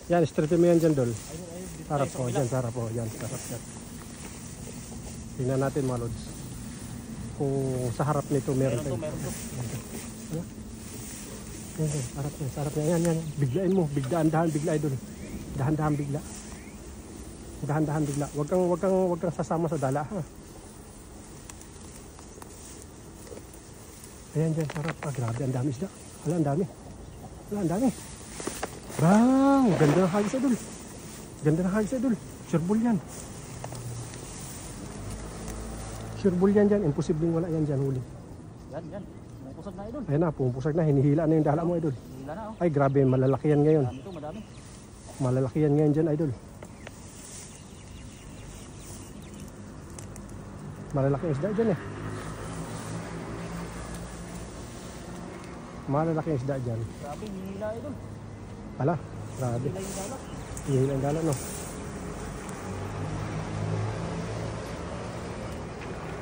Yan, stripin mo yan dyan, Dol. Sarap po, dyan, sarap po. Yan, sarap yan. Tingnan natin mga lods. Kung sa harap nito meron tayo. Meron to. Yan, sarap yan, sarap yan. Yan, biglain mo. Dahan-dahan bigla, Idol. Dahan-dahan bigla. Dahan-dahan bigla. Wag kang sasama sa dala, ha. Ayan dyan, sarap. Grabe, ang dami isda. Wala, ang dami. Wala, ang dami. Bang! Ganda ng hagis, Idol. Ganda ng hagis, Idol. Sureball yan. Sureball yan dyan. Imposibleng wala yan dyan, huli. Yan. Pumupusag na, Idol. Ayan na, pumupusag na. Hinihila na yung dala mo, Idol. Hila na, oh. Ay, grabe. Malalaki yan ngayon. Madami to, madami. Malalaki yan ngayon dyan, Idol. Malalaki isda dyan eh. Malalaki isda dyan. Grabe, hinihila, Idol. Ala, grabe. Hila yung dalat. Hinihila yung dala, no?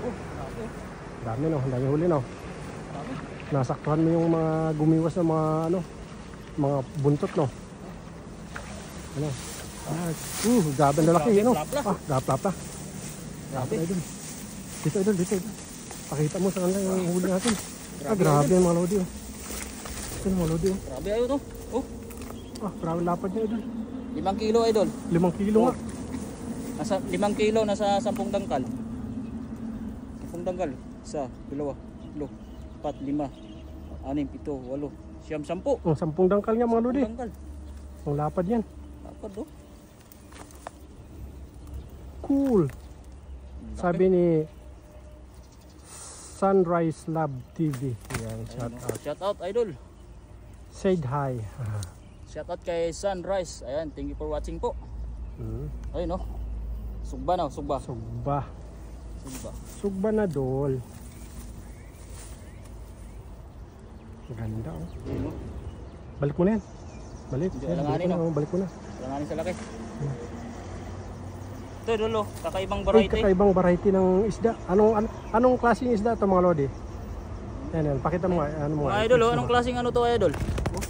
Oh, grabe. Dami, no? Dami huli, no? Grabe. Nasaktuhan mo yung mga gumiwas na mga, mga buntot, no? Ano? Grabe na laki, no? Plapla. Grabe. Idol. Dito. Pakita mo sa kanila yung huli natin. Grabe yung mga lodi, oh. Ito yung mga lodi, oh. Grabe, ayun, oh. Oh. Grabe lapad niya, Idol. 5 kilo, Idol. 5 kilo nga. Nasa 5 kilo, nasa 10 dangkal. 10 dangkal. 1, 2, 3, 4, 5, 6, 7, 8, 9, 10. 10 dangkal nga mga lodi. 10 dangkal. Ang lapad yan. Lapad, oh. Cool. Sabi ni Sunrise Lab TV. Yan, shout out. Shout out, Idol. Said hi. Shout out kay Sunrise. Ayan, thank you for watching po. Ayun, no. Sugba na, sugba. Sugba na, Dol. Ganda, oh. Ayun, no. Balik mo na yan. Balik mo na. Alanganin sa laki. Ito, Idol, oh. Kakaibang variety. Kakaibang variety ng isda. Anong klaseng isda ito, mga lodi? Yan. Pakita mo nga. Mga Idol, oh. Anong klaseng ano to, Idol? Oh.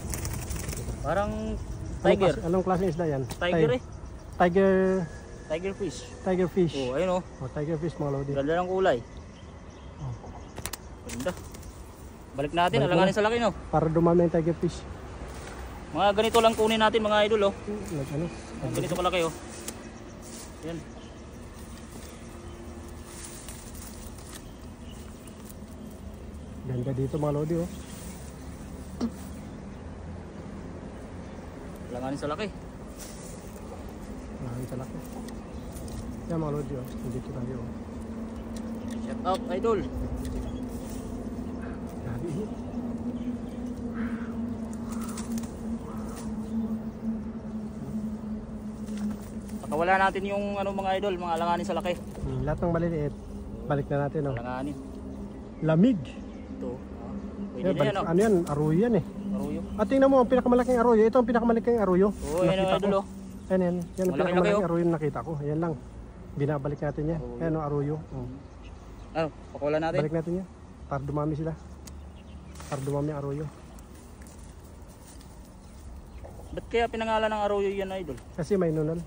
Parang tiger. Anong klaseng isda yan? Tiger, eh. Tiger fish. Tiger fish. Oh, ayun, oh. Tiger fish, mga lodi. Ganda ng kulay. Oh. Ganda. Balik natin, alanganin sa laki, no? Para dumami yung tiger fish. Mga ganito lang kunin natin, mga Idol, oh. Ano? Ganito kalaki, oh. Yan. Ganda dito, mga lodi, oh. Alanganin sa laki. Yan, mga lodi, oh. Dito tayo, oh. Shout out, Idol. Pakawala natin yung mga Idol, mga alanganin sa laki. Lahat ng maliliit, balik na natin, oh. Alanganin. Lamig. Ito. Pwede na yan, oh. Ano yan? Arroyo yan, eh. Arroyo. At tingnan mo, ang pinakamalaking arroyo. Ito ang pinakamalaking arroyo. Oo, yan, Idol, oh. Yan ang pinakamalaking oh. arroyo na nakita ko. Ayan lang. Binabalik natin yan. Ayan ang arroyo. Ano, pakawala natin. Balik natin yan. Para dumami sila. Para dumami ang arroyo. Ba't kaya pinangalan ng arroyo yan, Idol? Kasi may nunal.